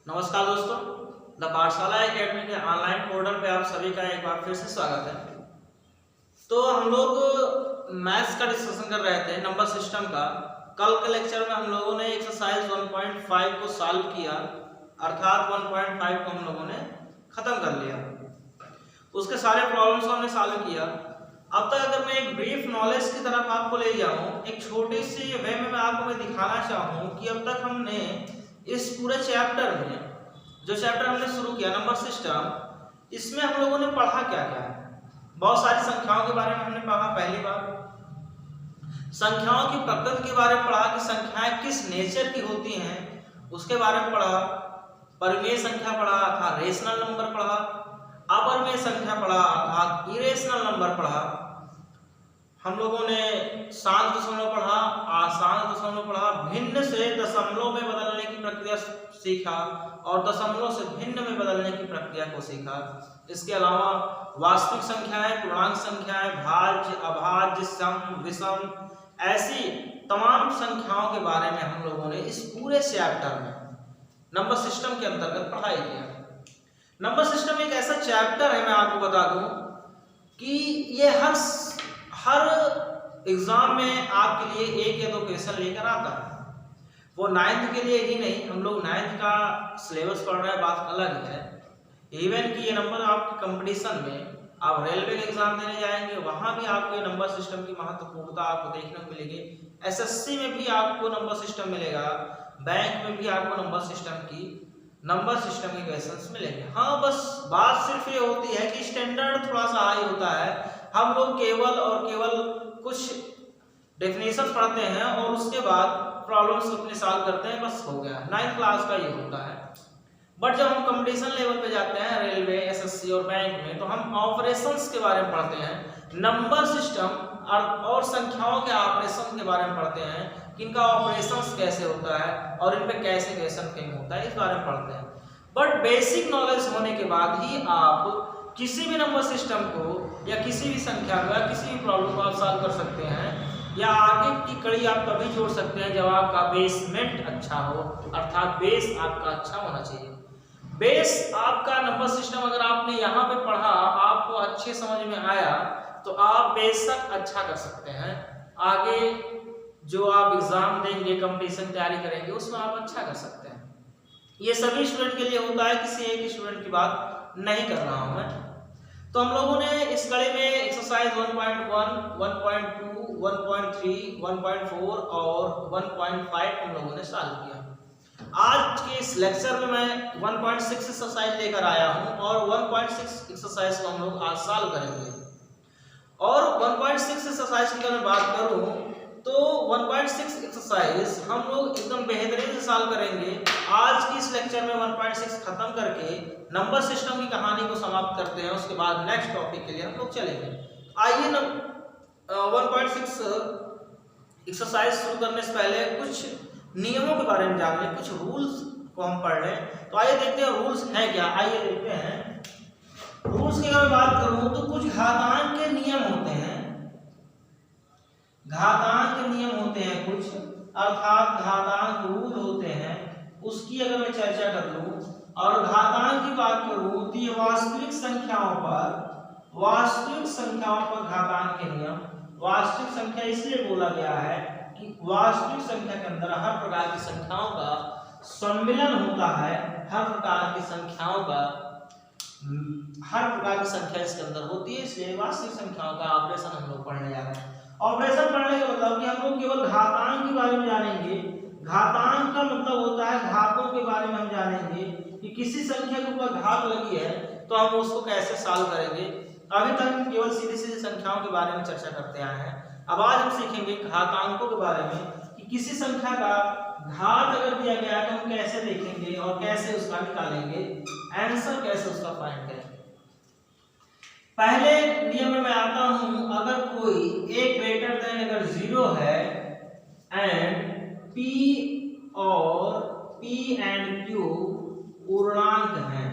नमस्कार दोस्तों, द पाठशाला एकेडमी के ऑनलाइन पोर्टल पे आप सभी का एक बार फिर से स्वागत है। तो हम लोग मैथ्स का डिस्कशन कर रहे थे, नंबर सिस्टम का। कल के लेक्चर में हम लोगों ने एक्सरसाइज 1.5 को सॉल्व किया, अर्थात 1.5 को हम लोगों ने खत्म कर लिया। उसके सारे प्रॉब्लम्स को हमने सॉल्व किया। अब तक अगर मैं एक ब्रीफ नॉलेज की तरफ आपको ले जाऊं, एक छोटी सी वे में मैं आपको दिखाना चाहूँ कि अब तक हमने इस पूरे चैप्टर में जो चैप्टर हमने शुरू किया नंबर सिस्टम, इसमें हम लोगों ने पढ़ा क्या क्या है। बहुत सारी संख्याओं के बारे में हमने पढ़ा। पहली बार संख्याओं की प्रकृति के बारे में पढ़ा कि संख्याएं किस नेचर की होती हैं, उसके बारे में पढ़ा। परिमेय संख्या पढ़ा अर्थात रेशनल नंबर पढ़ा, अपरिमेय संख्या पढ़ा अर्थात इरेशनल नंबर पढ़ा। हम लोगों ने शांत दशमलव पढ़ा, अशांत दशमलव पढ़ा, भिन्न से दशमलव में बदलने की प्रक्रिया सीखा और दशमलव से भिन्न में बदलने की प्रक्रिया को सीखा। इसके अलावा वास्तविक संख्याएं, पूर्णांक संख्याएं, भाज्य, अभाज्य, सम, विषम, ऐसी तमाम संख्याओं के बारे में हम लोगों ने इस पूरे चैप्टर में नंबर सिस्टम के अंतर्गत पढ़ाई किया। नंबर सिस्टम एक ऐसा चैप्टर है, मैं आपको बता दूं कि ये हर एग्जाम में आपके लिए एक या दो क्वेश्चन लेकर आता है। वो 9th के लिए ही नहीं, हम लोग 9th का सिलेबस पढ़ रहे हैं, बात अलग है। इवन कि ये नंबर आपके कंपटीशन में आप रेलवे के एग्जाम देने जाएंगे, वहां भी आपको ये नंबर सिस्टम की महत्वपूर्णता आपको देखने को मिलेगी। एसएससी में भी आपको नंबर सिस्टम मिलेगा, बैंक में भी आपको नंबर सिस्टम के क्वेश्चंस मिलेंगे। हाँ, बस बात सिर्फ ये होती है कि स्टैंडर्ड थोड़ा सा हाई होता है। हम लोग केवल कुछ डेफिनेशन पढ़ते हैं और उसके बाद प्रॉब्लम्स अपने सॉल्व करते हैं, बस हो गया। 9th क्लास का ये होता है। बट जब हम कंपटीशन लेवल पे जाते हैं रेलवे, एसएससी और बैंक में, तो हम ऑपरेशंस के बारे में पढ़ते हैं, नंबर सिस्टम और संख्याओं के ऑपरेशन के बारे में पढ़ते हैं कि इनका ऑपरेशंस कैसे होता है और इन पे कैसे क्वेश्चन फ्रेम होता है, इस बारे में पढ़ते हैं। बट बेसिक नॉलेज होने के बाद ही आप किसी भी नंबर सिस्टम को या किसी भी संख्या को या किसी भी प्रॉब्लम को आप सॉल्व कर सकते हैं, या आगे की कड़ी आप तभी जोड़ सकते हैं जब आपका बेसमेंट अच्छा हो, अर्थात बेस आपका अच्छा होना चाहिए। बेस आपका नंबर सिस्टम अगर आपने यहाँ पे पढ़ा, आपको अच्छे समझ में आया, तो आप बेशक अच्छा कर सकते हैं। आगे जो आप एग्जाम देंगे, कंपटीशन तैयारी करेंगे, उसमें आप अच्छा कर सकते हैं। ये सभी स्टूडेंट के लिए होता है, किसी एक स्टूडेंट की बात नहीं कर रहा हूं मैं। तो हम लोगों ने इस कड़ी में एक्सरसाइज 1.1, 1.2, 1.3, 1.4 और 1.5 हम लोगों ने सॉल्व किया। आज के इस लेक्चर में मैं 1.6 एक्सरसाइज लेकर आया हूं और 1.6 एक्सरसाइज को हम लोग आज सॉल्व करेंगे। और 1.6 एक्सरसाइज की अगर मैं बात करूं तो 1.6 एक्सरसाइज हम लोग एकदम बेहतरीन से सॉल्व करेंगे। आज की इस लेक्चर में 1.6 खत्म करके नंबर सिस्टम की कहानी को समाप्त करते हैं, उसके बाद नेक्स्ट टॉपिक के लिए हम लोग चलेंगे। आइए 1.6 एक्सरसाइज शुरू करने से पहले कुछ नियमों के बारे में जान लें, कुछ रूल्स को हम पढ़ लें। तो आइए देखते हैं रूल्स हैं क्या। आइए देखते हैं रूल्स की अगर मैं बात करूं तो कुछ घातांक के नियम होते हैं, घातांक के नियम होते हैं कुछ, अर्थात घातांक रूल होते हैं। उसकी अगर मैं चर्चा कर लूं और घातांक की बात करूं तो ये वास्तविक संख्याओं पर घातांक के नियम। वास्तविक संख्या इसलिए बोला गया है कि वास्तविक संख्या के अंदर हर प्रकार की संख्याओं का सम्मिलन होता है, हर प्रकार की संख्या इसके अंदर होती है, इसलिए वास्तविक संख्याओं का ऑपरेशन हम लोग पढ़ने जा रहे हैं। ऑपरेशन पढ़ने का मतलब कि हम लोग केवल घातांक के बारे में जानेंगे। घातांक का मतलब होता है घातों के बारे में हम जानेंगे कि किसी संख्या के ऊपर घात लगी है तो हम उसको कैसे सॉल्व करेंगे। अभी तक हम केवल सीधी संख्याओं के बारे में चर्चा करते आए हैं। अब आज हम सीखेंगे घातांकों के बारे में कि किसी संख्या का घात अगर दिया गया है तो हम कैसे देखेंगे और कैसे उसका निकालेंगे, आंसर कैसे उसका फाइंड करेंगे। पहले नियम में मैं आता हूं, अगर कोई a ग्रेटर देन अगर 0 है एंड p और p एंड q पूर्णांक हैं,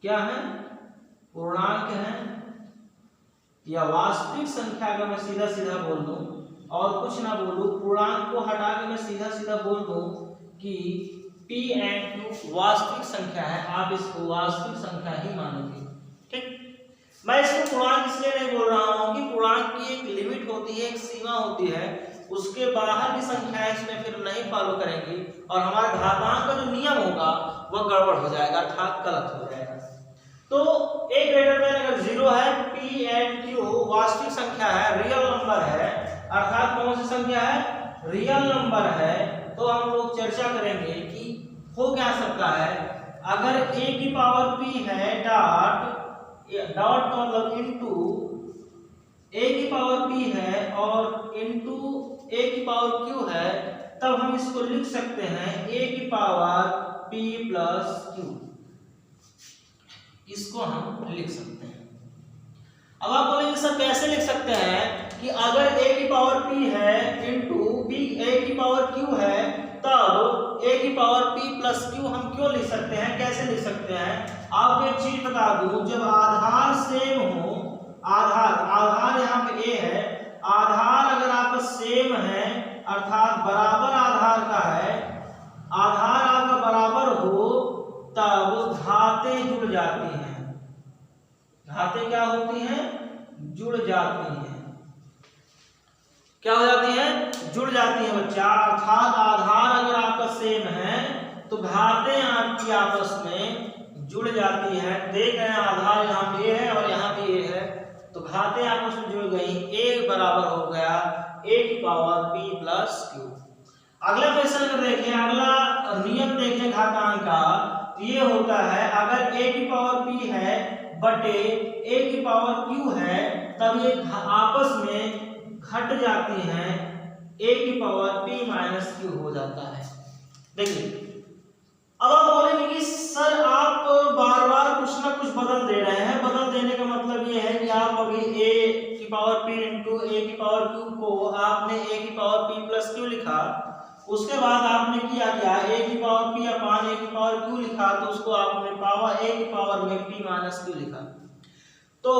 क्या है? पूर्णांक हैं। या वास्तविक संख्या का मैं सीधा सीधा बोल दूं और कुछ ना बोलूं, पूर्णांक को हटा के मैं सीधा सीधा बोल दूं कि p P and Q वास्तविक संख्या है, आप इसको वास्तविक संख्या ही मानोगे। ठीक, मैं इसको पूर्णांक इसलिए नहीं बोल रहा हूं कि पूर्णांक की एक लिमिट होती है, एक सीमा होती है, उसके बाहर की संख्याएं इसमें फिर नहीं फॉलो करेंगी और हमारा घातांक का जो नियम होगा वह गड़बड़ हो जाएगा, अर्थात गलत हो जाएगा। तो a ग्रेटर देन अगर 0 है, P एंड Q वास्तविक संख्या है, रियल नंबर है, अर्थात कौन सी संख्या है, रियल नंबर है, तो हम लोग चर्चा करेंगे कि हो क्या सकता है। अगर a की पावर p है डॉट का मतलब इनटू a की पावर p है और इनटू a की पावर q है, तब हम इसको लिख सकते हैं a की पावर p प्लस q, इसको हम लिख सकते हैं। अब आप बोलेंगे सर कैसे लिख सकते हैं कि अगर a की पावर p है इनटू b a की पावर q है, तब a की पावर p प्लस q हम क्यों लिख सकते हैं, कैसे लिख सकते हैं। आपको एक चीज बता दूं, जब आधार सेम हो, आधार यहाँ पे a है, आधार अगर आपका सेम है अर्थात बराबर आधार का है, आधार आपका बराबर हो, तब घातें जुड़ जाती हैं। घातें क्या होती हैं, जुड़ जाती हैं। क्या हो जाती हैं, जुड़ जाती हैं बच्चा, अर्थात आधार अगर आपका सेम है तो घातें आपकी आपस में जुड़ जाती हैं। देख रहे हैं आधार यहाँ पे है और यहाँ पे है, तो घातें आपस में जुड़ गई, a बराबर हो गया a की पावर p प्लस q। अगला क्वेश्चन अगर देखें, अगला नियम देखें घातांक का, तो ये होता है अगर a की पावर p है बटे a की पावर q है, तब ये आपस में घट जाती हैं, a की पावर p माइनस q हो जाता है। देखिए अब आप बोलेंगे कि सर आप बार बार कुछ ना कुछ बदल दे रहे हैं। बदल देने का मतलब ये है कि आप अभी a की पावर p इंटू a की पावर q को आपने a की पावर p प्लस q लिखा, उसके बाद आपने किया क्या, a की पावर p अपान a की पावर q लिखा, तो उसको आपने पावर a की पावर में p माइनस q लिखा। तो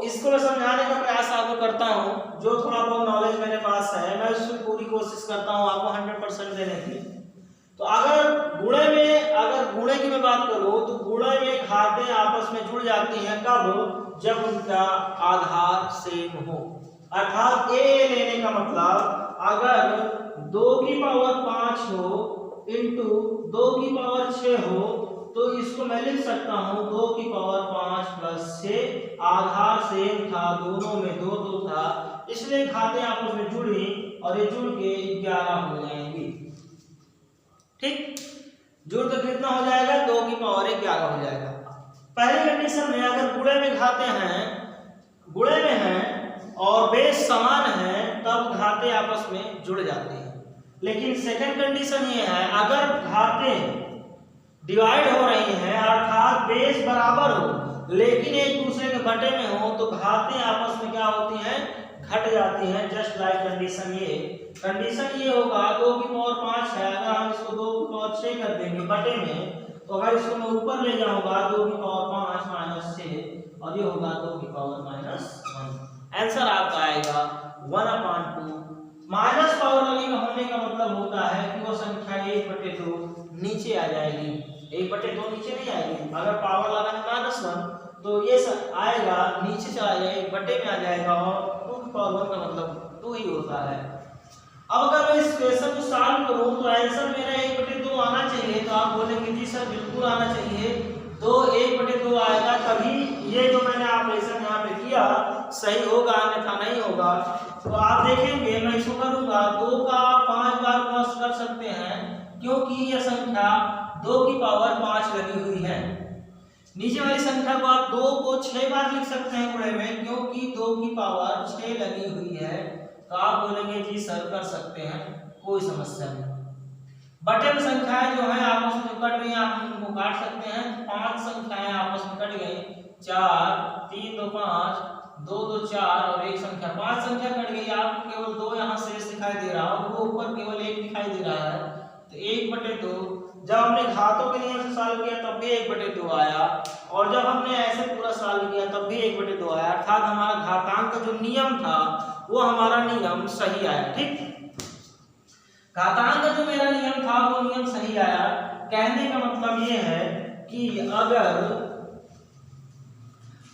इसको मैं समझाने का प्रयास आपको करता हूं, जो थोड़ा बहुत नॉलेज मेरे पास है मैं उसकी पूरी कोशिश करता हूं आपको 100% देने की। तो अगर गुणे की मैं बात करूं तो गुणे में घातें आपस में जुड़ जाती हैं, कब, जब उनका आधार सेम हो, अर्थात a लेने का मतलब अगर 2 की पावर 5 हो इंटू 2 की पावर 6 हो, तो इसको मैं लिख सकता हूं 2 की पावर 5 प्लस 6, आधार सेम था, दोनों में 2 2 था, इसलिए घातें आपस में जुड़ी और ये जुड़ के 11 हो जाएंगी। ठीक, जुड़ के कितना हो जाएगा, 2 की पावर 11 हो जाएगा। पहली कंडीशन में अगर गुणे में घातें हैं, गुणे में हैं और बेस समान है, तब घातें आपस में जुड़ जाती हैं। लेकिन सेकंड कंडीशन ये है अगर घातें डिवाइड हो रही हैं अर्थात बेस बराबर हो लेकिन एक दूसरे के बटे में हो, तो घातें आपस में क्या होती हैं, घट जाती हैं। जस्ट लाइक कंडीशन ये होगा 2 की पावर 5 है, अगर हम इसको 2 की पावर 6 कर देंगे बटे में, तो अगर इसको मैं ऊपर ले जाऊंगा 2 की पावर 5 माइनस 6 और ये होगा 2 की पावर माइनस 1। आंसर आपका आएगा 1/2। माइनस पावर लगेगा होने का मतलब होता है कि वो संख्या 1/2 नीचे आ जाएगी, 1/2 नीचे नहीं आएगी। अगर पावर लगा है -1 तो ये आएगा नीचे चला जाएगा, 1 बटे में आ जाएगा और 2 की पावर 1 का मतलब 2 ही होता है। अब अगर मैं इस क्वेश्चन को सॉल्व करूं तो आंसर मेरा 1/2 आना चाहिए, तो आप बोलेंगे जी सर बिल्कुल आना चाहिए, तो 1/2 आएगा, तभी ये जो मैंने ऑपरेशन यहाँ पे किया सही होगा, अन्यथा नहीं होगा। तो आप देखेंगे मैं इसको करूंगा, 2 का 5 बार क्रॉस कर सकते हैं क्योंकि यह संख्या 2 की पावर 5 लगी हुई है। नीचे वाली संख्या को आप 2 को 6 बार लिख सकते हैं गुणे में, क्योंकि 2 की पावर 6 लगी हुई है। तो आप बोलेंगे जी सर कर सकते हैं, कोई समस्या नहीं। बटे में संख्याएं जो है आपस में कट रही हैं, आप उनको काट सकते हैं। 5 संख्याएं आपस में कट गई, 4 3 2 5 2 2 4 और एक संख्या 5 संख्या कट गई, आपको केवल 2 यहाँ शेष दिखाई दे रहा है और वो ऊपर केवल 1 दिखाई दे रहा है। तो 1/2 जब हमने घातों के नियम से सॉल्व किया तब भी 1/2 आया, और जब हमने ऐसे पूरा सॉल्व किया तब भी 1/2 आया, अर्थात हमारा घातांक का जो नियम था वो हमारा नियम सही आया। ठीक, घातांक का जो मेरा नियम था वो नियम सही आया। कहने का मतलब ये है कि अगर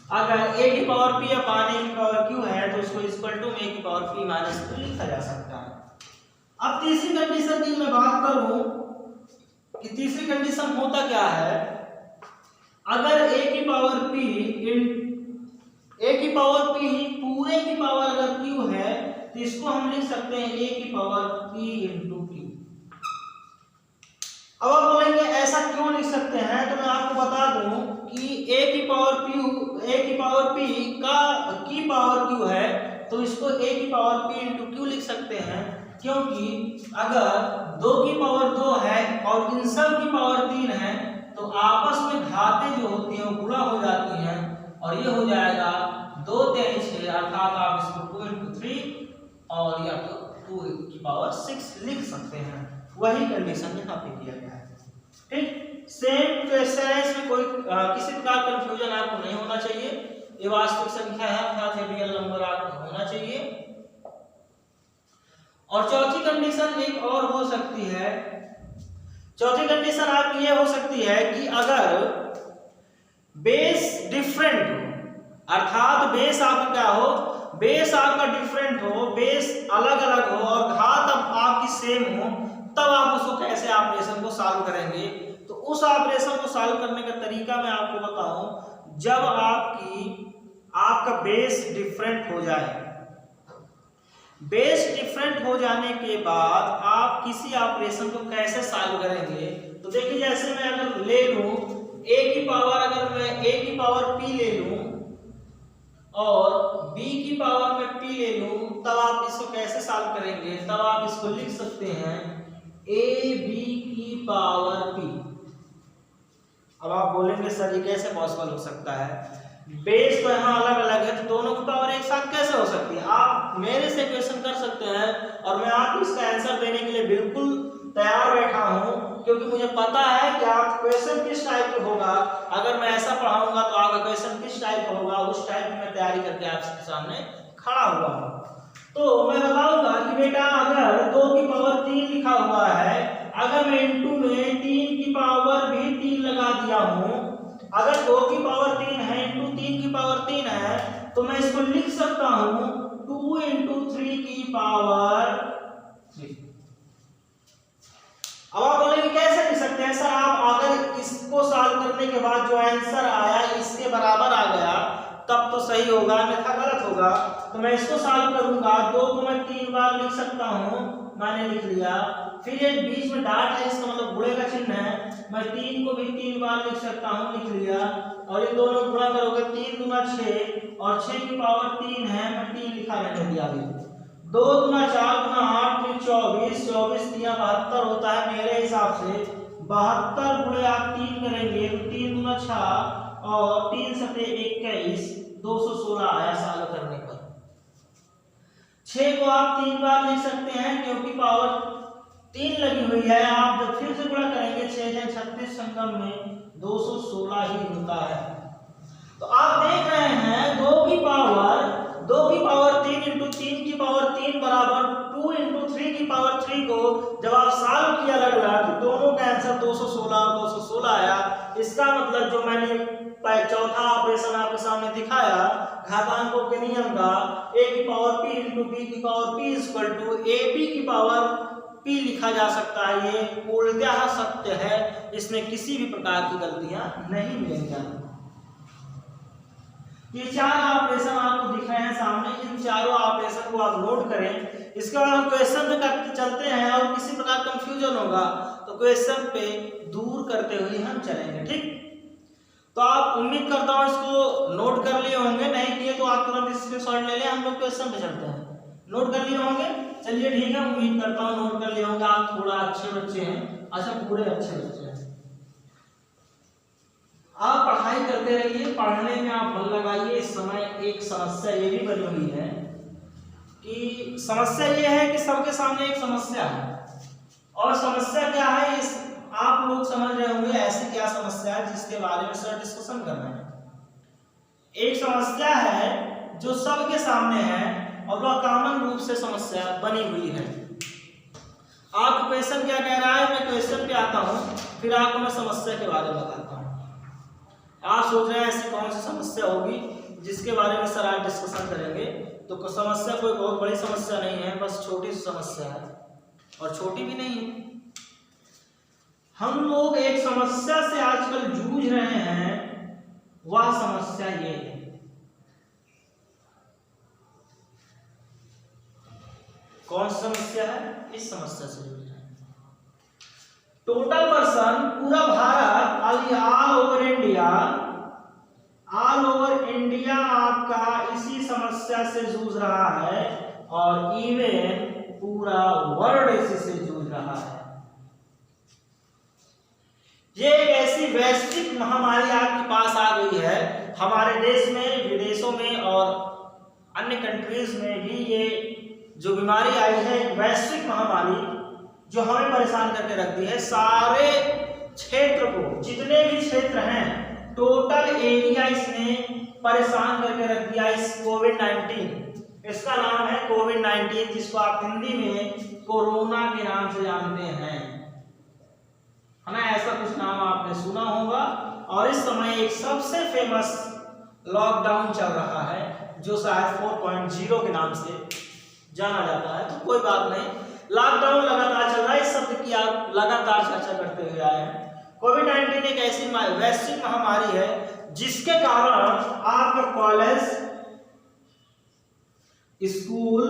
a की पावर p अपान a की पावर q है तो उसको इक्वल टू a की पावर p माइनस q लिखा जा सकता है। अब तीसरी कंडीशन की मैं बात करूं कि तीसरी कंडीशन होता क्या है, अगर a की पावर पूरे की पावर अगर q है तो इसको हम लिख सकते हैं a की पावर p इंटू q। अब आप बोलेंगे ऐसा क्यों लिख सकते हैं, तो मैं आपको बता दूं कि a की पावर p की पावर q है तो इसको a की पावर p इंटू q लिख सकते हैं, क्योंकि अगर 2 की पावर 2 है और इन सब की पावर 3 है तो आपस में घातें जो होती हैं गुणा हो जाती हैं और ये हो जाएगा 2 3 6, अर्थात आप इसको 2 इंटू 3 और या तो 2 की पावर 6 लिख सकते हैं। वही कंडीशन यहाँ पे किया गया है। ठीक, सेम क्वेश्चन है, इसमें कोई किसी प्रकार का कंफ्यूजन आपको नहीं होना चाहिए। ये वास्तविक संख्या है अर्थात ये रियल नंबर आपको होना चाहिए। और चौथी कंडीशन एक और हो सकती है, चौथी कंडीशन आपकी ये हो सकती है कि अगर बेस डिफरेंट हो, अर्थात बेस आपका क्या हो, बेस आपका डिफरेंट हो, बेस अलग अलग हो और घात अब आपकी सेम हो, तब आप उसको कैसे ऑपरेशन को सॉल्व करेंगे। तो उस ऑपरेशन को सॉल्व करने का तरीका मैं आपको बताऊं, जब आपका बेस डिफरेंट हो जाए, बेस डिफरेंट हो जाने के बाद आप किसी ऑपरेशन को कैसे सॉल्व करेंगे। तो देखिए जैसे मैं अगर ले लूं a की पावर, अगर मैं a की पावर p ले लूं और b की पावर में p ले लूं, तब आप इसको कैसे सॉल्व करेंगे, तब आप इसको लिख सकते हैं ab की पावर p। अब आप बोलेंगे सर ये कैसे पॉसिबल हो सकता है, बेस तो यहाँ अलग अलग है तो दोनों की पावर एक साथ कैसे हो सकती है। आप मेरे से क्वेश्चन कर सकते हैं और मैं आपको इसका आंसर देने के लिए बिल्कुल तैयार बैठा हूं, क्योंकि मुझे पता है कि आप क्वेश्चन किस टाइप का होगा। अगर मैं ऐसा पढ़ाऊंगा तो आपका क्वेश्चन किस टाइप का होगा, उस टाइप की मैं तैयारी करके आपके सामने खड़ा हुआ हूं। तो मैं बताऊंगा कि बेटा अगर 2 की पावर 3 लिखा हुआ है, अगर मैं इनटू में 3 की पावर भी 3 लगा दिया हूं, अगर 2 की पावर 3 है इंटू 3 की पावर 3 है तो मैं इसको लिख सकता हूं 2 इंटू 3 की पावर 3। अब आप बोलेंगे कैसे लिख सकते हैं सर, आप अगर इसको सॉल्व करने के बाद जो आंसर आया इसके बराबर आ गया तब तो सही होगा, अन्यथा गलत होगा। तो मैं इसको सॉल्व करूंगा, 2 को मैं 3 बार लिख सकता हूं, मैंने लिख लिया। फिर ये बीच में डाट है, इसका मतलब गुणे का चिन्ह है, मैं 3 को भी 3 बार लिख सकता हूं, लिख लिया। और ये दोनों गुणा करोगे 3 दूना 6 और 6 की पावर 3 है, मैं 3 लिखा मैंने दिया। 2 दूना 4 दूना 8 फिर 24, 24 3 72 होता है मेरे हिसाब से। 72 गुणे आप 3 करेंगे तो 3 दूना 6 और 3 सते 21, 216 आया सॉल्व करने पर। 6 को आप 3 बार लिख सकते हैं क्योंकि पावर 3 लगी हुई है। आप जब फिर से गुणा करेंगे 6 36 संगम में 216 ही होता है। तो आप देख रहे हैं 2 की पावर 3 इंटू 3 की पावर 3 बराबर 2 इंटू 3 की पावर 3 को जब आप सॉल्व किया अलग अलग तो दोनों का आंसर 216 और 216 आया। इसका मतलब जो मैंने चौथा ऑपरेशन आपके सामने दिखाया घातांकों के नियम का, a की पावर p इंटू b की power p equal to ab की पावर p लिखा जा सकता है। ये पूर्णतः सत्य है, इसमें किसी भी प्रकार की गलतियां नहीं मिलेंगी। ये 4 ऑपरेशन आपको दिख रहे हैं सामने, इन चारों ऑपरेशन को आप नोट करें। इसके बाद हम क्वेश्चन पे करते चलते हैं और किसी प्रकार कंफ्यूजन होगा तो क्वेश्चन पे दूर करते हुए हम चलेंगे। ठीक, तो आप उम्मीद करता हूँ इसको नोट कर लिए होंगे, नहीं किए तो आप तुरंत स्क्रीनशॉट ले लें। हम लोग क्वेश्चन पे चलते हैं। नोट कर लिए होंगे, चलिए ठीक है, उम्मीद करता हूँ नोट कर लिए होंगे। आप थोड़ा अच्छे बच्चे हैं, अच्छा पूरे अच्छे बच्चे हैं। आप पढ़ाई करते रहिए, पढ़ने में आप मन लगाइए। इस समय एक समस्या ये भी बनी हुई है कि समस्या ये है कि सबके सामने एक समस्या है, और समस्या क्या है इस आप लोग समझ रहे होंगे ऐसी क्या समस्या है जिसके बारे में सर डिस्कशन कर रहे हैं। एक समस्या है जो सबके सामने है और वह कॉमन रूप से समस्या बनी हुई है। आपको क्वेश्चन क्या कह रहा है, मैं क्वेश्चन पे आता हूँ फिर आपको मैं समस्या के बारे में बताता हूँ। आप सोच रहे हैं ऐसी कौन सी समस्या होगी जिसके बारे में सर आज डिस्कशन करेंगे। तो समस्या कोई बहुत बड़ी समस्या नहीं है, बस छोटी सी समस्या है, और छोटी भी नहीं है। हम लोग एक समस्या से आजकल जूझ रहे हैं, वह समस्या ये है। कौन सी समस्या है? इस समस्या से जूझ रहे हैं। टोटल पर्सन पूरा भारत, ऑल ओवर इंडिया आपका इसी समस्या से जूझ रहा है, और इवन पूरा वर्ल्ड इसी से जूझ रहा है। ये एक ऐसी वैश्विक महामारी आपके पास आ गई है, हमारे देश में, विदेशों में और अन्य कंट्रीज में भी ये जो बीमारी आई है, एक वैश्विक महामारी जो हमें परेशान करके रख दी है। सारे क्षेत्र को, जितने भी क्षेत्र हैं, टोटल एरिया इसने परेशान करके रख दिया। इस कोविड-19, इसका नाम है कोविड-19, जिसको आप हिंदी में कोरोना के नाम से जानते हैं, है ना। ऐसा कुछ नाम आपने सुना होगा। और इस समय एक सबसे फेमस लॉकडाउन चल रहा है जो शायद 4.0 के नाम से जाना जाता है। तो कोई बात नहीं, लॉकडाउन लगातार चल रहा है, इस शब्द की आप लगातार चर्चा करते हुए आए हैं। कोविड-19 एक ऐसी वैश्विक महामारी है जिसके कारण आपका कॉलेज, स्कूल,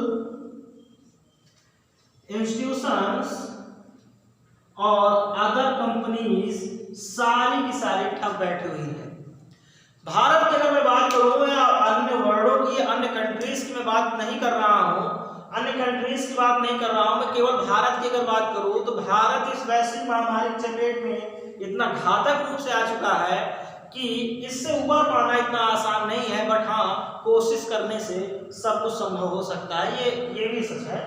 इंस्टीट्यूशंस और अदर कंपनीज सारी की सारी ठप बैठी हुई है। भारत की अगर मैं बात करूं, या अन्य वर्ल्डों की, अन्य कंट्रीज की मैं बात नहीं कर रहा हूं, अन्य कंट्रीज की बात नहीं कर रहा हूं, मैं केवल भारत की अगर बात करूं तो भारत इस वैश्विक महामारी के चपेट में इतना घातक रूप से आ चुका है कि इससे उबर पाना इतना आसान नहीं है। बट हाँ, कोशिश करने से सब कुछ संभव हो सकता है, ये भी सच है।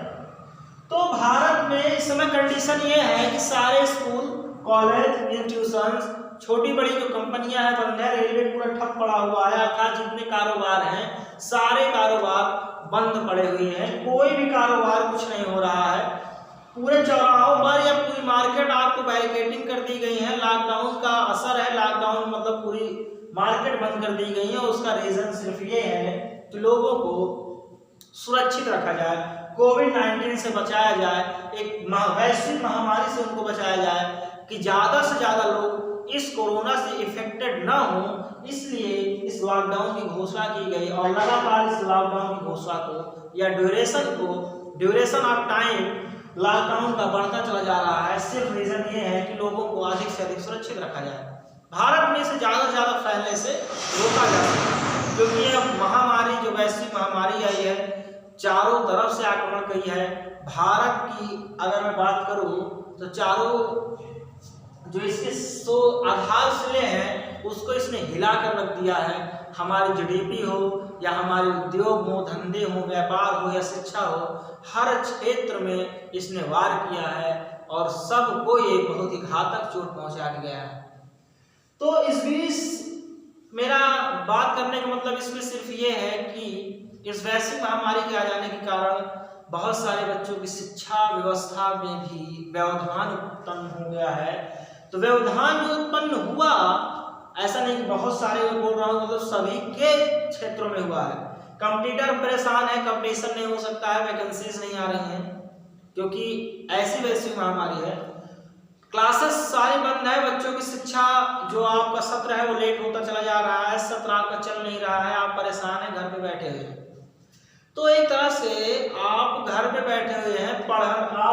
तो भारत में इस समय कंडीशन ये है कि सारे स्कूल, कॉलेज, इंस्टीट्यूशंस, छोटी बड़ी जो कंपनियां हैं बंद है, रेलवे पूरा ठप पड़ा हुआ है, अर्थात जितने कारोबार हैं सारे कारोबार बंद पड़े हुए हैं। कोई भी कारोबार कुछ नहीं हो रहा है। पूरे चौराहों पर या पूरी मार्केट आपको बैरिकेडिंग कर दी गई है। लॉकडाउन का असर है, लॉकडाउन मतलब पूरी मार्केट बंद कर दी गई है। उसका रीजन सिर्फ ये है कि लोगों को सुरक्षित रखा जाए, कोविड-19 से बचाया जाए, एक वैश्विक महामारी से उनको बचाया जाए कि ज्यादा से ज्यादा लोग इस कोरोना से इफेक्टेड ना हो। इसलिए इस लॉकडाउन की घोषणा की गई, और लगातार इस लॉकडाउन की घोषणा को या ड्यूरेशन ऑफ टाइम लॉकडाउन का बढ़ता चला जा रहा है। सिर्फ रीजन ये है कि लोगों को अधिक से अधिक सुरक्षित रखा जाए, भारत में से ज्यादा से ज्यादा फैलने से रोका जा सके। क्योंकि यह महामारी, जो वैश्विक महामारी आई है, चारों तरफ से आक्रमण की है। भारत की अगर मैं बात करूं तो चारों जो इसके आधारशिले हैं उसको इसने हिला कर रख दिया है। हमारी जीडीपी हो या हमारे उद्योग हो, धंधे हो, व्यापार हो या शिक्षा हो, हर क्षेत्र में इसने वार किया है और सबको ये बहुत ही घातक चोट पहुंचा गया है। तो इस बीच मेरा बात करने का मतलब इसमें सिर्फ ये है कि इस वैश्विक महामारी के आ जाने के कारण बहुत सारे बच्चों की शिक्षा व्यवस्था में भी व्यवधान उत्पन्न हो गया है। तो व्यवधान जो उत्पन्न हुआ, ऐसा नहीं कि बहुत सारे बोल रहा हूँ, मतलब सभी के क्षेत्रों में हुआ है। कंपटीटर परेशान है, कंपटीशन नहीं हो सकता है, वैकेंसीज नहीं आ रही हैं क्योंकि ऐसी वैश्विक महामारी है। क्लासेस सारे बंद है, बच्चों की शिक्षा जो आपका सत्र है वो लेट होता चला जा रहा है, सत्र आपका चल नहीं रहा है, आप परेशान हैं, घर पे बैठे हुए हैं। तो एक तरह से आप घर पे बैठे हुए हैं, आप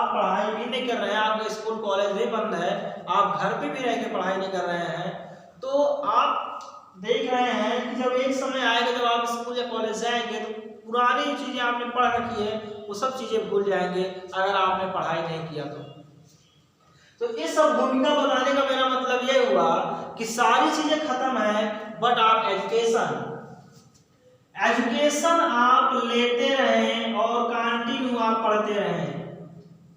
पढ़ाई भी नहीं कर रहे हैं, आपका स्कूल कॉलेज भी बंद है, आप घर पे भी रह के पढ़ाई नहीं कर रहे हैं। तो आप देख रहे हैं कि जब एक समय आएगा जब आप स्कूल या कॉलेज जाएंगे तो पुरानी चीजें आपने पढ़ रखी है वो सब चीजें भूल जाएंगे अगर आपने पढ़ाई नहीं किया तो इस सब भूमिका बताने का मेरा मतलब ये हुआ कि सारी चीजें खत्म है, बट आप एजुकेशन आप लेते रहें और कंटिन्यू आप पढ़ते रहें।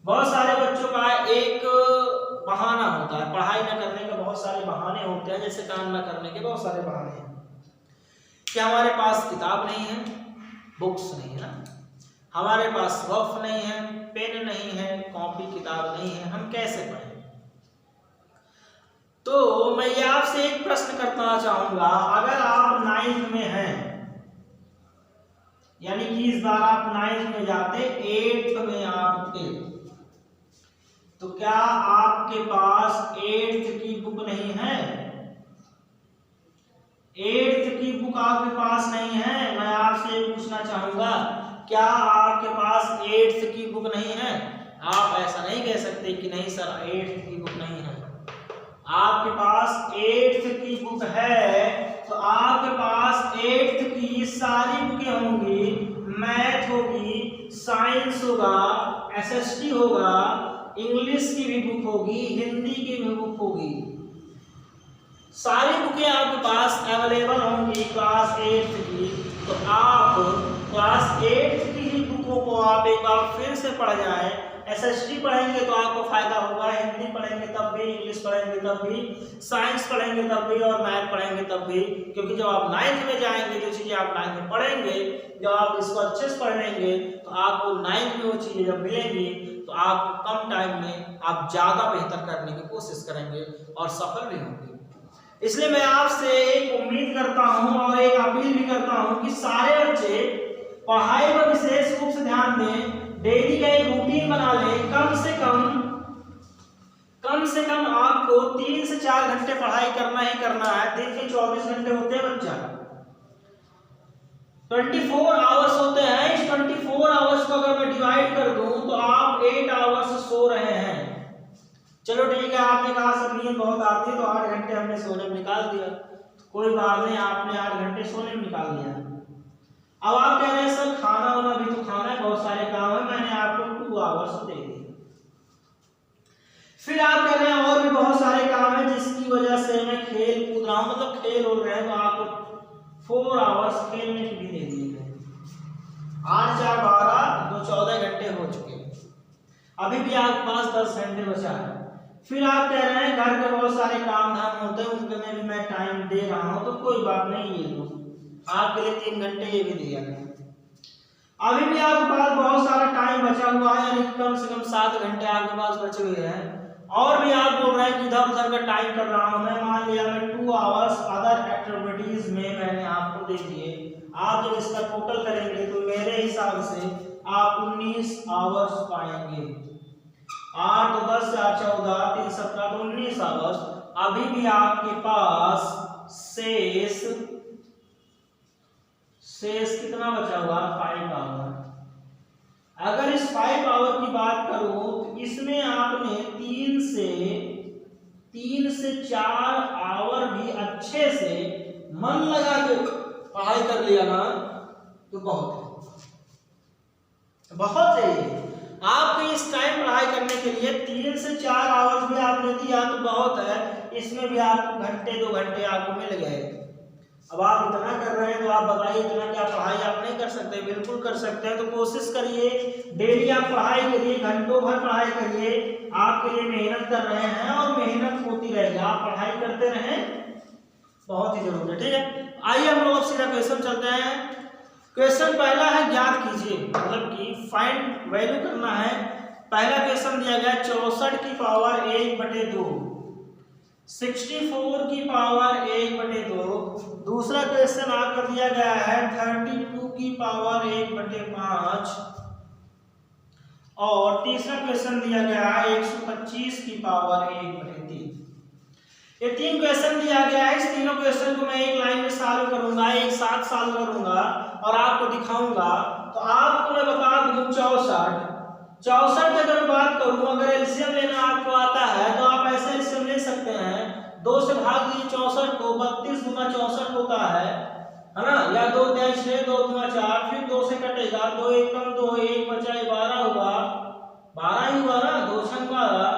बहुत सारे बच्चों का एक बहाना होता है, पढ़ाई न करने का बहुत सारे बहाने होते हैं, जैसे काम न करने के बहुत सारे बहाने हैं कि हमारे पास किताब नहीं है, बुक्स नहीं है ना, हमारे पास वक़्त नहीं है, पेन नहीं है, कॉपी किताब नहीं है, हम कैसे पढ़ें? तो मैं ये आपसे एक प्रश्न करना चाहूंगा, अगर आप 9th में हैं, यानी कि इस बार आप 9th में जाते 8th में आप थे, तो क्या आपके पास 8th की बुक नहीं है? 8th की बुक आपके पास नहीं है? मैं आपसे पूछना चाहूंगा, क्या आपके पास 8th की बुक नहीं है? आप ऐसा नहीं कह सकते कि नहीं सर 8th की बुक नहीं है। आपके पास 8th की बुक है तो आपके पास 8th की सारी बुकें होंगी, मैथ होगी, साइंस होगा, एसएसटी होगा, इंग्लिश की भी बुक होगी, हिंदी की भी बुक होगी, सारी बुकें आपके पास अवेलेबल होंगी क्लास 8th की। तो आप क्लास 8th की ही बुकों को आप एक बार फिर से पढ़ जाएं। एसएसटी पढ़ेंगे तो आपको फायदा होगा, हिंदी पढ़ेंगे तब भी, इंग्लिश पढ़ेंगे तब भी, साइंस पढ़ेंगे तब भी और मैथ पढ़ेंगे तब भी, क्योंकि जब आप 9th में जाएंगे जो चीजें आप 9th में पढ़ेंगे, जब आप इसको अच्छे से पढ़ लेंगे तो आपको 9th में वो चीजें जब मिलेंगी तो आप कम टाइम में आप ज्यादा बेहतर करने की कोशिश करेंगे और सफल भी होंगे। इसलिए मैं आपसे एक उम्मीद करता हूं और एक अपील भी करता हूं कि सारे बच्चे पढ़ाई पर विशेष रूप से ध्यान दें, डेली का एक रूटीन बना लें। कम से कम आपको 3 से 4 घंटे पढ़ाई करना ही करना है। दिन के 24 घंटे होते हैं बच्चा, 24 आवर्स होते हैं। इस 24 आवर्स को अगर मैं डिवाइड कर दूं तो आप 8 आवर्स सो रहे हैं। चलो ठीक है, आपने कहा सर नींद बहुत आती है तो 8 घंटे हमने सोने में निकाल दिया, कोई बात नहीं, आपने 8 घंटे सोने में निकाल दिया। अब आप कह रहे हैं सर खाना वाना भी तो खाना है, बहुत सारे काम है, मैंने आपको 2 आवर्स दे दिए। फिर आप कह रहे हैं और भी बहुत सारे काम है जिसकी वजह से मैं खेल कूद रहा हूं, मतलब खेल हो रहे हैं, तो आपको 4 आवर्स खेलने के भी दे दिए गए। 8 4 12 2 14 घंटे हो चुके, अभी भी आपके पास 10 घंटे बचा है। फिर आप कह रहे हैं घर के बहुत सारे काम धाम होते हैं, उनके में भी मैं टाइम दे रहा हूं, तो कोई बात नहीं, ये लो आपके लिए 3 घंटे ये भी दिया गया। अभी भी आपके पास बहुत सारा टाइम बचा हुआ है, यानी कम से कम 7 घंटे आपके पास बचे हुए हैं। और भी आप बोल रहे हैं कि इधर उधर का टाइम कर रहा हूं मैं, मान लिया मैं 2 आवर्स अदर एक्टिविटीज में मैंने आपको दे दिए। आप जब इसका टोटल करेंगे तो मेरे हिसाब से आप 19 आवर्स पाएंगे। 8 तो 10 14 3 17 तो 19 आवर्स। अभी भी आपके पास शेष कितना बचा हुआ? 5 आवर। अगर इस 5 आवर की बात करूं तो इसमें आपने 3 से 4 आवर भी अच्छे से मन लगा के पढ़ाई कर लिया ना तो बहुत है ये। आपको इस टाइम पढ़ाई करने के लिए 3 से 4 आवर्स भी आपने दिया तो बहुत है, इसमें भी आपको घंटे 2 घंटे आपको मिल गए। अब आप इतना कर रहे हैं तो आप बताइए इतना क्या पढ़ाई आप नहीं कर सकते? बिल्कुल कर सकते हैं। तो कोशिश करिए, डेली आप पढ़ाई करिए, घंटों भर पढ़ाई करिए। आपके लिए मेहनत कर रहे हैं और मेहनत होती रहेगी, आप पढ़ाई करते रहें, बहुत ही जरूरी है। ठीक है, आइए हम लोग अब सीधा क्वेश्चन चलते हैं। क्वेश्चन पहला है ज्ञात कीजिए, मतलब कि फाइंड वैल्यू करना है। पहला क्वेश्चन दिया गया 64 की पावर 1/2, 64 की पावर 1/2। दूसरा क्वेश्चन आपका दिया गया है 32 की पावर 1/5 और तीसरा क्वेश्चन दिया गया है 125 की पावर 1/3। ये 3 क्वेश्चन दिया गया है। इस तीनों क्वेश्चन को मैं एक लाइन में सॉल्व करूंगा, एक साथ सॉल्व करूंगा और आपको दिखाऊंगा। तो आपको मैं बता दूं 64 की अगर बात करूं, अगर एलसीएम लेना आपको आता है तो आप ऐसे एलसीएम ले सकते हैं, 2 से भाग दीजिए 64 को, 32 गुना 64 होता है ना, या 2 × 6 2 × 4, फिर 2 से कटेगा, 2 1 कम 2, 1 बचा 12 हुआ, 12 ही हुआ ना, 2 छंग 12,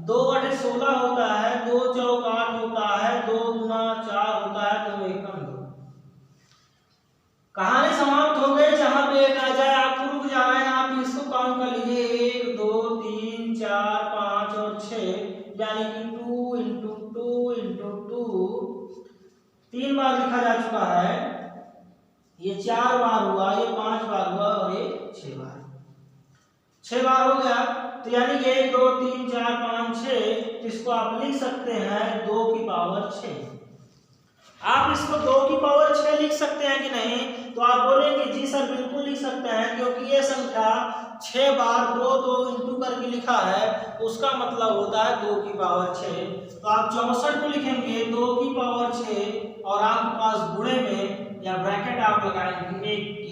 2/16 होता है, 2 चौक 8 होता है, 2 गुना 4 होता है, 2 1 कम 2। कहानी समाप्त हो गई। जहां पे एक आ जाए आपको रुक जाना है, आप इसको काउंट कर लीजिए 1 2 3 4 5 और 6, यानी कि 2 × 2 × 2 3 बार लिखा जा चुका है। ये 4 बार हुआ, ये 5 बार हुआ और ये 6 बार। 6 बार हो गया, तो यानी कि 1 2 3 4 5 6, इसको आप लिख सकते हैं 2 की पावर 6। आप इसको 2 की पावर 6 लिख सकते हैं कि नहीं, तो आप बोलेंगे जी सर बिल्कुल लिख सकते हैं, क्योंकि ये संख्या 6 बार 2 2 इंटू करके लिखा है, उसका मतलब होता है 2 की पावर 6। तो आप 64 को लिखेंगे 2 की पावर 6 और आपके पास गुणे में या ब्रैकेट आप लगाएंगे 1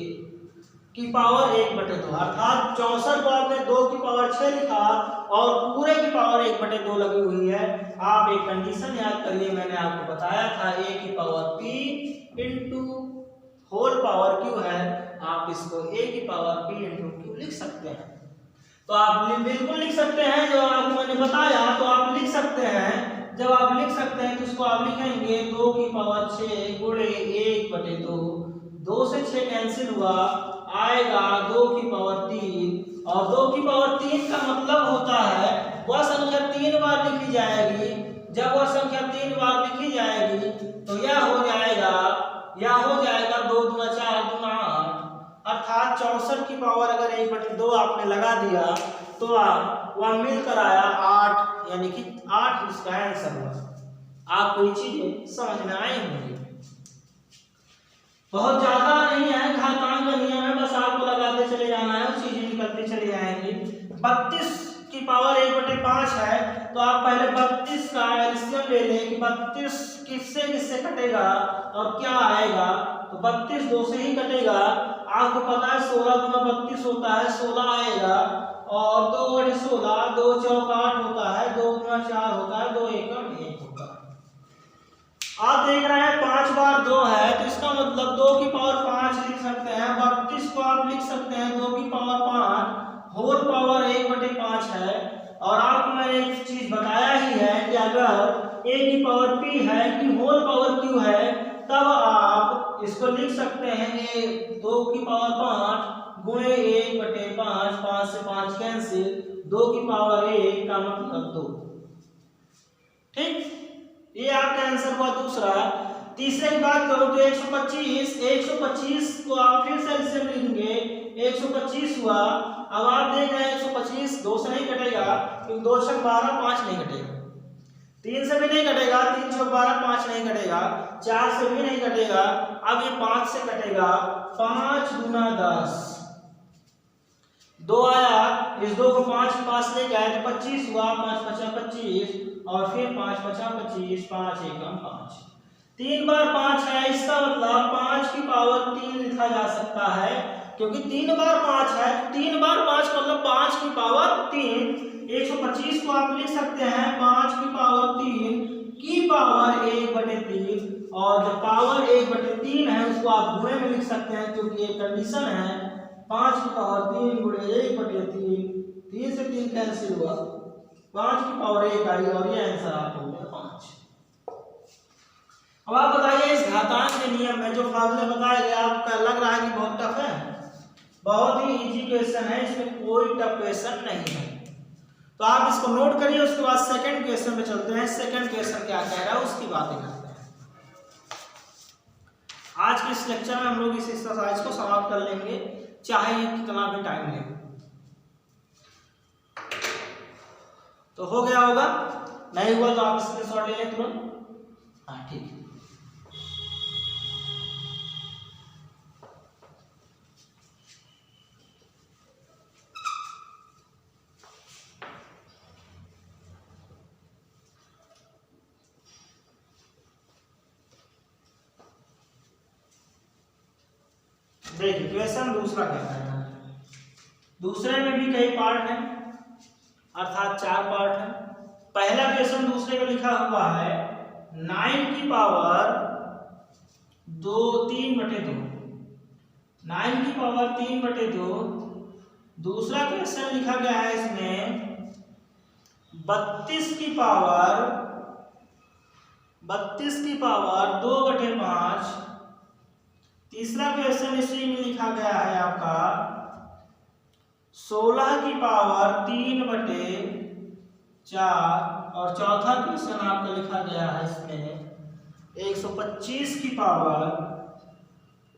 की पावर 1/2, अर्थात 64 को आपने 2 की पावर 6 लिखा और पूरे की पावर 1/2 लगी हुई है। आप एक कंडीशन याद करिए, मैंने आपको बताया था a की power p into whole power q है, आप इसको a की पावर p इंटू q लिख सकते हैं। तो आप बिल्कुल लिख सकते हैं, जो आपको मैंने बताया तो आप लिख सकते हैं। जब आप लिख सकते हैं तो इसको आप लिखेंगे 2 की पावर 6 गुणे 1/2, 2 से 6 कैंसिल हुआ, आएगा 2 की पावर 3, और 2 की पावर 3 का मतलब होता है वह संख्या 3 बार लिखी जाएगी। जब वह संख्या 3 बार लिखी जाएगी तो यह हो जाएगा 2 दूना 4 दूना 8, अर्थात 64 की पावर अगर 1/2 आपने लगा दिया तो वह मिलकर आया 8, यानी कि 8 इसका आंसर हुआ। आपको ये चीजें समझ में आई होंगी। बहुत ज्यादा नहीं है, घातांक का नियम है, बस आपको लगाते चले जाना है, चीजें निकलती चली जाएंगी। 32 की पावर 1/5 है, तो आप पहले 32 का एलसीएम ले लें कि 32 किससे किससे कटेगा और क्या आएगा। तो 32 2 से ही कटेगा, आपको पता है 16 गुना 32 होता है, 16 आएगा, और 2/16 2 चौक 8 होता है, 2 गुना 4 होता है, 2 एकम 1 होता है। आप देख रहे हैं 5 बार 2 है, तो इसका मतलब 2 की पावर 5 लिख सकते हैं। 32 को आप लिख सकते हैं 2 की पावर 5, होल पावर 1/5 है। और आपको मैंने एक चीज बताया ही है कि अगर a की पावर p है कि होल पावर q है, तब आप इसको लिख सकते हैं 2 की पावर 5 गुणे 1/5, 5 से 5 कैंसिल, 2 की पावर 1 का मतलब 2। ठीक, ये आपका आंसर हुआ दूसरा। तीसरे की बात करूं तो 125 को आप फिर से एलसीएम लेंगे, 125 हुआ। अब आप देख रहे हैं 125 2 से नहीं कटेगा, क्योंकि 2 6 12 5 नहीं कटेगा, 3 से भी नहीं कटेगा, 3 6 12 5 नहीं कटेगा, 4 से भी नहीं कटेगा। अब ये 5 से कटेगा, 5 गुना 10, 2 आया, इस 2 को 5 के पास ले गए तो 25 हुआ, 5 5 25, और फिर 5 5 25, 5 एकम 5, 3 बार 5 है, इसका मतलब 5 की पावर 3 लिखा जा सकता है, क्योंकि 3 बार 5 है, 3 बार 5 मतलब 5 की पावर 3। 125 को आप लिख सकते हैं 5 की पावर 3 की पावर 1/3, और जो पावर 1/3 है उसको आप गुणे में लिख सकते हैं, क्योंकि ये कंडीशन है। 5 की पावर 3 गुणे 1/3, 3 से 3 कैंसिल हुआ, 5 की पावर 1 आई, और ये आंसर आपको हो गया 5। अब आप बताइए इस घातांक के नियम में जो फार्मूले बताए गए, आपका लग रहा है कि बहुत टफ है? बहुत ही इजी क्वेश्चन है, इसमें कोई टफ क्वेश्चन नहीं है। तो आप इसको नोट करिए, उसके बाद सेकंड क्वेश्चन पे चलते हैं। सेकंड क्वेश्चन क्या कह रहा है उसकी बातें करते हैं। आज के इस लेक्चर में हम लोग इस एक्सरसाइज को समाप्त कर लेंगे, चाहे कितना भी टाइम ले। तो हो गया होगा, नहीं हुआ तो आप स्क्रीनशॉट ले लें तुरंत। हाँ ठीक है। देखिए क्वेश्चन दूसरा कहता है, दूसरे में भी कई पार्ट हैं, अर्थात 4 पार्ट हैं। पहला क्वेश्चन दूसरे का लिखा हुआ है 9 की पावर 3/2, 9 की पावर 3/2। दूसरा क्वेश्चन लिखा गया है इसमें 32 की पावर 2/5। तीसरा क्वेश्चन इसी में लिखा गया है आपका 16 की पावर 3/4, और चौथा क्वेश्चन आपका लिखा गया है इसमें 125 की पावर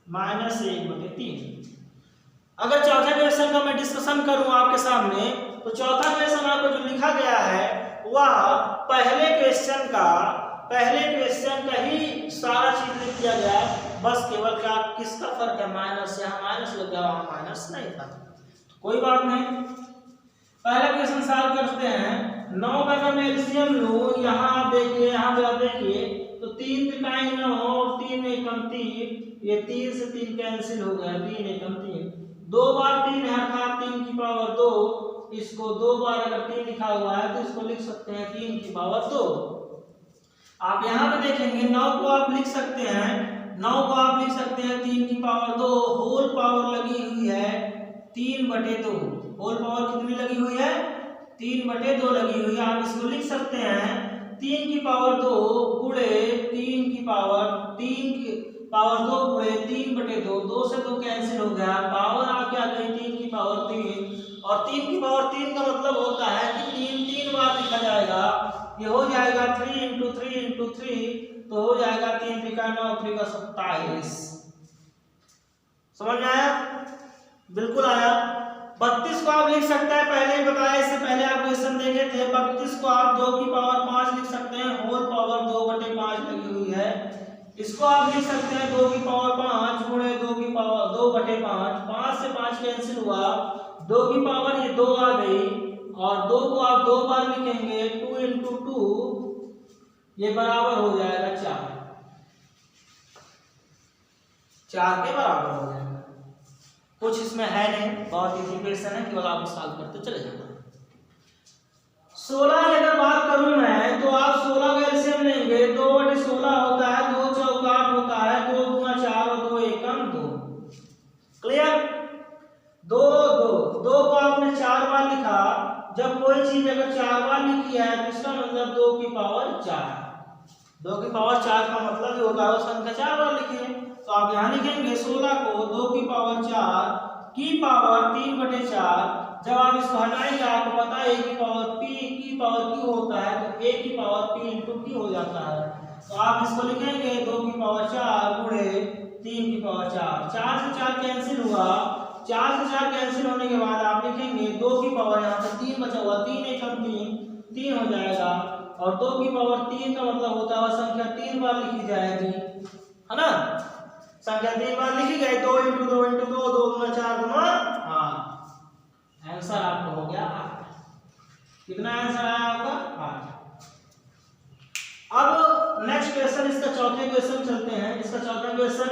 -1/3। अगर चौथा क्वेश्चन का मैं डिस्कशन करूं आपके सामने, तो चौथा क्वेश्चन आपको जो लिखा गया है वह पहले क्वेश्चन का ही सारा चीज लिख दिया गया, बस केवल क्या किसका फर्क है, माइनस, यहाँ माइनस लग गया, वहां माइनस नहीं था, तो कोई बात नहीं। पहला क्वेश्चन सॉल्व करते हैं। 9 का अगर मैं एलसीएम लूं, यहाँ आप देखिए, यहाँ पे आप देखिए, तो 3 तिकाई 9 और 3 एकम 3, ये 3 से 3 कैंसिल हो गया, 3 एकम 3, 2 बार 3 है अर्थात 3 की पावर 2, इसको 2 बार अगर 3 लिखा हुआ है तो इसको लिख सकते हैं 3 की पावर 2। आप यहाँ पे देखेंगे 9 को आप लिख सकते हैं, 9 को आप लिख सकते हैं 3 की पावर 2, होल पावर लगी हुई है 3/2, होल पावर कितनी लगी हुई है, 3/2 लगी हुई है। आप इसको लिख सकते हैं 3 की पावर 2 गुणे 3 की पावर 2 गुणे 3/2, 2 से 2 कैंसिल हो गया, पावर आ क्या गई 3 की पावर 3, और 3 की पावर 3 का मतलब होता है कि 3 बार लिखा जाएगा, ये हो जाएगा 3 × 3 × 3, तो हो जाएगा 3 × 9 3 × 27। समझ में आया? बिल्कुल आया। 32 को आप लिख सकते हैं, पहले ही बताया, इससे पहले आप क्वेश्चन देखे थे। 32 को आप 2 की पावर 5 लिख सकते हैं, होल पावर 2/5 लगी हुई है। इसको आप लिख सकते हैं 2 की पावर 5 गुणे 2 की पावर 2/5, 5 से 5 कैंसिल हुआ, 2 की पावर ये 2 आ गई, और 2 को आप 2 बार लिखेंगे, 2 × 2 ये बराबर हो जाएगा 4 के बराबर हो जाएगा। कुछ इसमें है नहीं, बहुत इजी क्वेश्चन है, केवल आप सॉल्व करते चले जाना। 16 की अगर बात करूं मैं, तो आप 16 का एलसीएम लेंगे, 2/16 होता है, 2 चौका 8 होता है, 2 दूना 4 और 2 एकम 2। क्लियर? 2 को आपने 4 बार लिखा, जब कोई चीज अगर 4 बार लिखी है तो इसका मतलब 2 की पावर 4, 2 की पावर 4 का मतलब ये होता है वो संख्या 4 बार लिखी है, तो आप यहाँ लिखेंगे 16 को 2 की पावर 4 की पावर 3/4, जब आप इसको हटाएंगे आपको पता है a की पावर p की पावर q होता है, तो a की पावर p × q हो जाता है, तो आप इसको लिखेंगे 2 की पावर 4 गुणे 3 की पावर 4, 4 से 4 कैंसिल हुआ, 4 से 4 कैंसिल होने के बाद आप लिखेंगे 2 की पावर, यहाँ पे 3 बचा हुआ, 3 एकम 3 हो जाएगा, और 2 की पावर 3 का मतलब होता है संख्या 3 बार लिखी जाएगी, है ना, संख्या 3 बार लिखी गई, 2 × 2 × 2, 2 दूना 4 दूना, हाँ, आंसर आपको हो गया 8। कितना आंसर आया आपका? 8। अब नेक्स्ट क्वेश्चन, इसका चौथे क्वेश्चन चलते हैं। इसका चौथा क्वेश्चन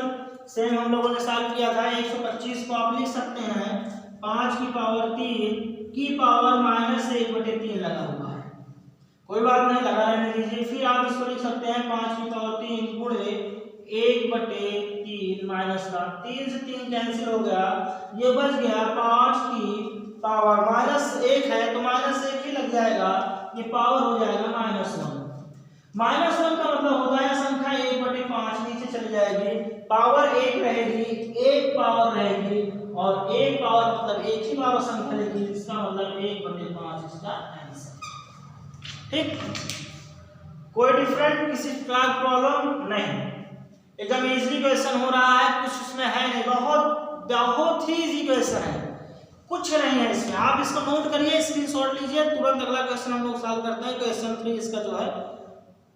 सेम हम लोगों ने सॉल्व किया था। 125 को आप लिख सकते हैं 5 की पावर 3 की पावर -1/3 लगा हुआ है, कोई बात नहीं, लगा रहने दीजिए। फिर आप इसको लिख सकते हैं 5 की पावर 3 गुणे 1/3 माइनस का, 3 से 3 कैंसिल हो गया, ये बच गया 5 की पावर -1 है तो -1 ही लग जाएगा, ये पावर हो जाएगा -1। -1 का मतलब होता है संख्या 1/5 नीचे चली जाएगी, पावर 1 रहेगी, 1 पावर रहेगी, और 1 पावर मतलब एक ही पावर संख्या रहेगी, इसका मतलब 1/5 इसका आंसर। ठीक, कोई डिफरेंट किसी प्रकार प्रॉब्लम नहीं, एकदम इजी क्वेश्चन हो रहा है, कुछ उसमें है नहीं, बहुत ही इजी क्वेश्चन है, कुछ नहीं है इसमें। आप इसको नोट करिए, स्क्रीनशॉट लीजिए, तुरंत अगला क्वेश्चन हम लोग सॉल्व करते हैं, क्वेश्चन 3 इसका जो है,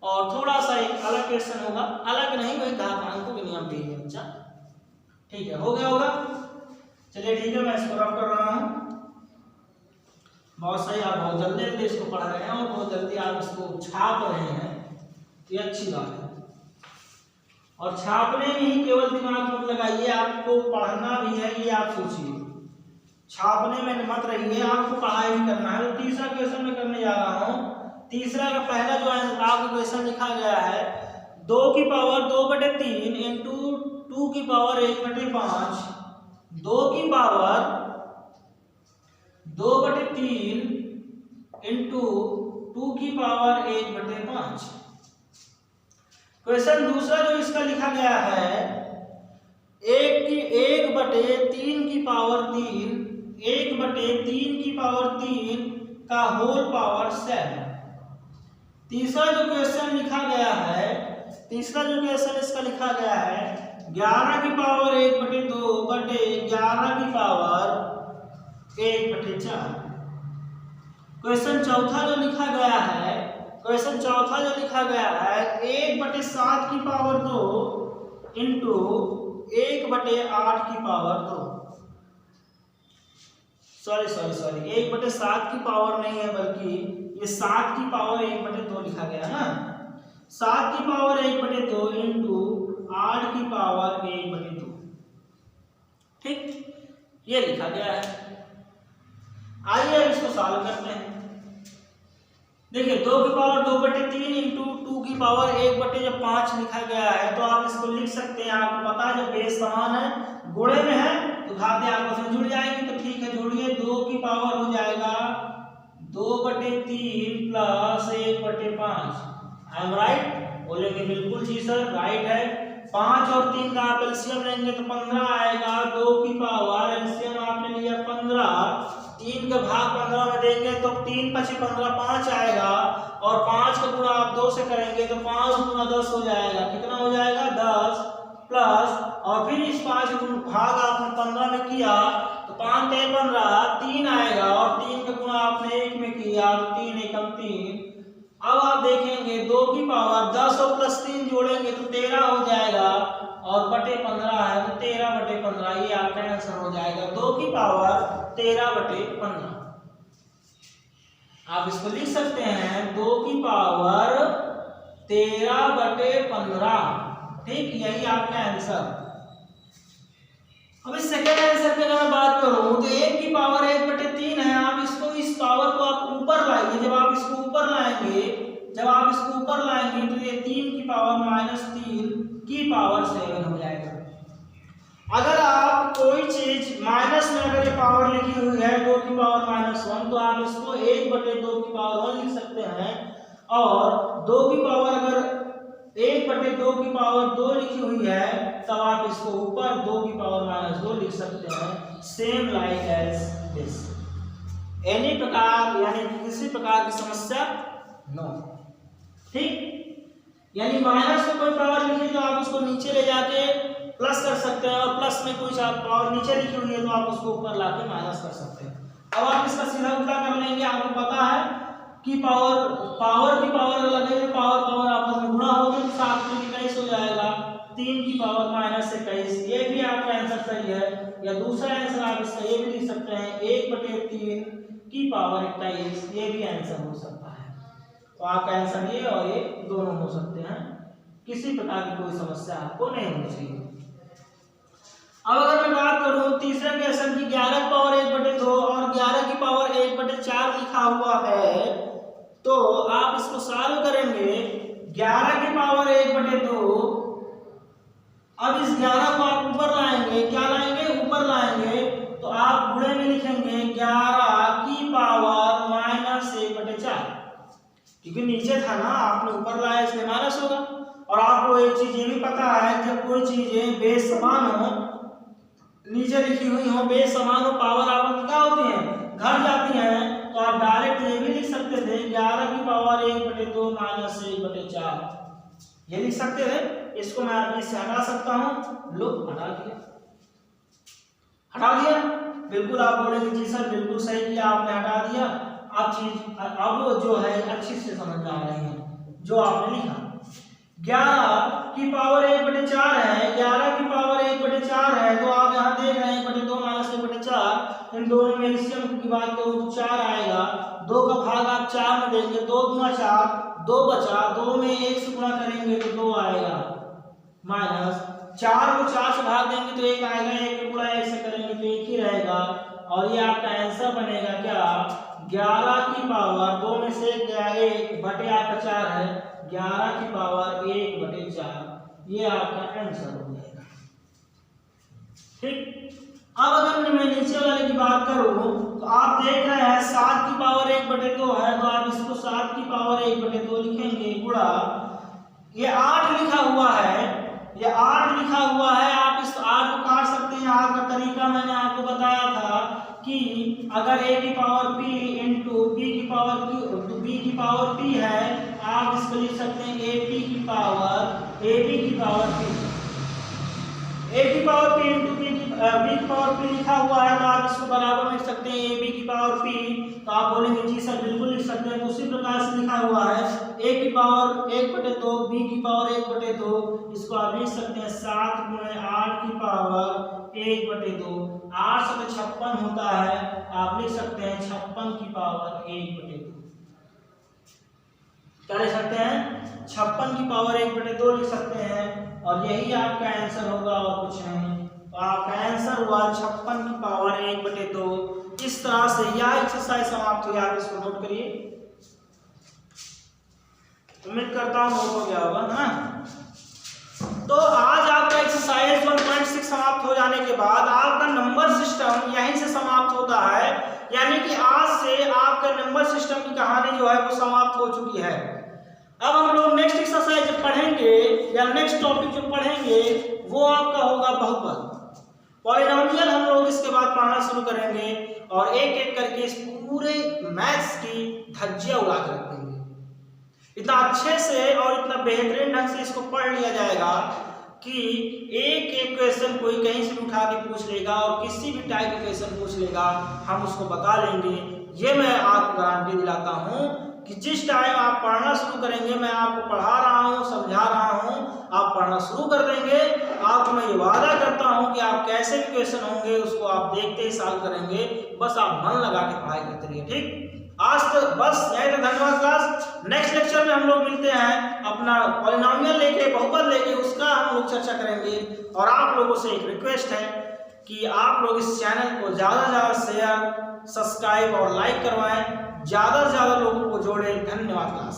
और थोड़ा सा एक अलग क्वेश्चन होगा, अलग नहीं, वही घातांकों के नियम भी है बच्चा। ठीक है, हो गया होगा, चलिए ठीक है, मैं इसको रफ कर रहा हूँ। बहुत सही, आप बहुत जल्दी इसको पढ़ रहे हैं और बहुत जल्दी आप इसको छाप रहे हैं, ये अच्छी बात है। और छापने में ही केवल दिमाग मत लगाइए, आपको पढ़ना भी है, ये आप सोचिए, छापने में मत रहिए, आपको पढ़ाई भी करना है। तो तीसरा क्वेश्चन मैं करने जा रहा हूँ। तीसरा का पहला जो है आपको क्वेश्चन लिखा गया है 2 की पावर 2/3 इंटू 2 की पावर 1/5, 2 की पावर 2/3 इंटू 2 की पावर 1/5। क्वेश्चन दूसरा जो इसका लिखा गया है 1/3 की पावर 3, 1/3 की पावर 3 का होल पावर 7। तीसरा जो क्वेश्चन लिखा गया है, तीसरा जो क्वेश्चन इसका लिखा गया है 11 की पावर 1/2 बटे 11 की पावर 1/4। क्वेश्चन चौथा जो लिखा गया है, 1/7 की पावर 2 इंटू 1/8 की पावर 2। सॉरी 1/7 की पावर नहीं है, बल्कि ये 7 की पावर 1/2 लिखा गया ना। 7 की पावर 1/2 इंटू 8 की पावर 1/2, ठीक, ये लिखा गया है। आइए इसको सॉल्व करते हैं। देखिए 2 की पावर 2/3 इंटू 2 की पावर 1/5 लिखा गया है, तो आप इसको लिख सकते हैं। आपको पता है जब बेस समान है, गुणे में है, तो घातें आपस में जुड़ जाएंगी, तो ठीक है जोड़िए। 2 की पावर हो जाएगा 2/3 प्लस 1/5। I am right? बोलेंगे बिल्कुल जी सर, राइट है। 5 और 3 का आप एलसीएम लेंगे तो 15 आएगा। 2 की पावर एलसीएम आपने लिया 15, 3 का भाग 15 में देंगे तो 3 × 5 15, 5 आएगा। और 5 का गुणा आप 2 से करेंगे तो 5 × 10 हो जाएगा। कितना हो जाएगा? 10 प्लस, और फिर इस 5 भाग आपने 15 में किया तो 5 × 15, 3 आएगा। और 3 का गुणा आपने 1 में किया तो 3 × 3। अब आप देखेंगे 2 की पावर 10 और प्लस 3 जोड़ेंगे तो 13 हो जाएगा, और बटे 15 है तो 13/15, ये आपका आंसर हो जाएगा। 2 की पावर 13/15। आप इसको लिख सकते हैं 2 की पावर 13/15, ठीक, यही आपका आंसर। अब इस सेकेंड आंसर की अगर मैं बात करूं तो 1 की पावर 1/3 है। आप इसको, इस पावर को आप ऊपर लाइए। जब आप इसको ऊपर लाएंगे तो ये 3 की पावर -3 की पावर 7 हो जाएगा। अगर आप कोई चीज माइनस में अगर ये पावर लिखी हुई है 2 की पावर -1, तो आप इसको 1/2 की पावर 1 लिख सकते हैं। और 2 की पावर अगर 1/2 की पावर 2 लिखी हुई है, तब आप इसको ऊपर 2 की पावर -2 लिख सकते हैं। Same like as this. Any प्रकार यानी किसी प्रकार की समस्या नो, ठीक। यानी माइनस में कोई पावर लिखी तो आप उसको नीचे ले जाके प्लस कर सकते हैं, और प्लस में कोई पावर नीचे लिखी हुई है तो आप उसको ऊपर लाके माइनस कर सकते हैं। अब आप इसका सीधा उल्टा कर लेंगे। आपको पता है कि पावर की पावर अलग है, पावर आपस में गुणा होगी तो 7 में 21 हो जाएगा। 3 की पावर -21, ये भी आपका आंसर सही है। या दूसरा आंसर आप इसका ये भी लिख सकते हैं 1/3 की पावर 21, ये भी आंसर हो सकता है। तो आपका आंसर ये और ये दोनों हो सकते हैं। किसी प्रकार की कोई समस्या आपको नहीं होनी चाहिए। अब अगर मैं बात करूं तीसरे क्वेश्चन की, 11 की पावर 1/2 और 11 की पावर 1/4 लिखा हुआ है, तो आप इसको सॉल्व करेंगे। 11 की पावर 1/2, अब इस 11 को आप ऊपर लाएंगे, क्या लाएंगे? ऊपर लाएंगे, तो आप गुणे में लिखेंगे 11 की पावर -1/4, क्योंकि नीचे था ना, आपने ऊपर लाया इसलिए माइनस होगा। और आपको एक चीज ये भी पता है, जब कोई चीजें बेस समान हो, नीचे लिखी हुई हो, बेस समान हो, पावर आपको क्या होती है? घट जाती हैं। तो आप डायरेक्ट ये भी लिख सकते थे 11 की पावर 1/2 -1/4, ये लिख सकते थे। इसको मैं अभी से हटा सकता हूं। लो, हटा दिया। बिल्कुल आप बोलेंगे जी सर बिल्कुल सही किया आपने, हटा दिया। आप चीज अब जो है अच्छी से समझ में आ रही है जो आपने लिखा। 11 की पावर 1/4 है, 11 की पावर 1/4 है, तो आप यहाँ देख रहे हैं 1/2 -1/4, इन दोनों में एलसीएम की बात करूँ तो 4 आएगा। 2 का भाग आप 4 में देंगे, 2 × 4 2 बचा, 2 में 1 से गुणा करेंगे तो 2 आएगा, माइनस 4 को 4 से भाग देंगे तो 1 आएगा, 1 को गुणा 1 से करेंगे तो 1 ही रहेगा। और ये आपका आंसर बनेगा क्या? 11 की पावर 2 में से 1 बटे आपका 4 है, 11 की पावर 1/4, ये आपका आंसर हो जाएगा। ठीक। अब अगर मैं नीचे वाले की बात करूं तो आप देख रहे हैं 7 की पावर 1/2 है, तो आप इसको 7 की पावर 1/2 लिखेंगे, गुणा ये 8 लिखा हुआ है, ये 8 लिखा हुआ है। आप इस 8 को काट सकते हैं। आगे का तरीका मैंने आपको बताया था कि अगर a की पावर p इंटू b की पावर q तो b की पावर p है, आप इसको लिख सकते हैं ab की पावर p। a की पावर p इंटू b की पावर p लिखा हुआ है, तो आप इसको बराबर लिख सकते हैं a b की पावर p, तो आप बोलेंगे जी सर बिल्कुल लिख सकते हैं। तो उसी प्रकार से लिखा हुआ है a की पावर 1/2 b की पावर 1/2, इसको आप लिख सकते हैं 7 × 8 की पावर 1/2। 8 से 56 होता है, आप लिख सकते हैं 56 की पावर 1/2। क्या लिख सकते हैं? 56 की पावर 1/2 लिख सकते हैं, और यही आपका आंसर होगा और कुछ नहीं। तो आपका आंसर हुआ 56 की पावर 1/2। इस तरह से यह एक्सरसाइज समाप्त हुई, आप इसको नोट करिए। उम्मीद करता हूं नोट हो गया होगा ना। तो आज आपका एक्सरसाइज 1.6 समाप्त हो जाने के बाद आपका नंबर सिस्टम यहीं से समाप्त होता है, यानी कि आज से आपका नंबर सिस्टम की कहानी जो है वो समाप्त हो चुकी है। अब हम लोग नेक्स्ट एक्सरसाइज जो पढ़ेंगे या नेक्स्ट टॉपिक जो पढ़ेंगे वो आपका होगा बहुपद, पॉलिनोमियल। हम लोग इसके बाद पढ़ना शुरू करेंगे और एक एक करके इस पूरे मैथ्स की धज्जियां उड़ा कर रख देंगे। इतना अच्छे से और इतना बेहतरीन ढंग से इसको पढ़ लिया जाएगा कि एक एक क्वेश्चन कोई कहीं से उठा के पूछ लेगा और किसी भी टाइप का क्वेश्चन पूछ लेगा, हम उसको बता लेंगे। ये मैं आपको गारंटी दिलाता हूँ कि जिस टाइम आप पढ़ना शुरू करेंगे, मैं आपको पढ़ा रहा हूँ, समझा रहा हूँ, आप पढ़ना शुरू कर देंगे, आपको मैं ये वादा करता हूँ कि आप कैसे भी क्वेश्चन होंगे उसको आप देखते ही सॉल्व करेंगे। बस आप मन लगा के पढ़ाई करते रहिए, ठीक। आज तो बस यही तो, धन्यवाद क्लास। नेक्स्ट लेक्चर में हम लोग मिलते हैं, अपना पॉलिनोमियल लेके, बहुपद लेके, उसका हम लोग चर्चा करेंगे। और आप लोगों से एक रिक्वेस्ट है कि आप लोग इस चैनल को ज़्यादा से ज़्यादा शेयर, सब्सक्राइब और लाइक करवाएं, ज़्यादा से ज़्यादा लोगों को जोड़ें। धन्यवाद क्लास।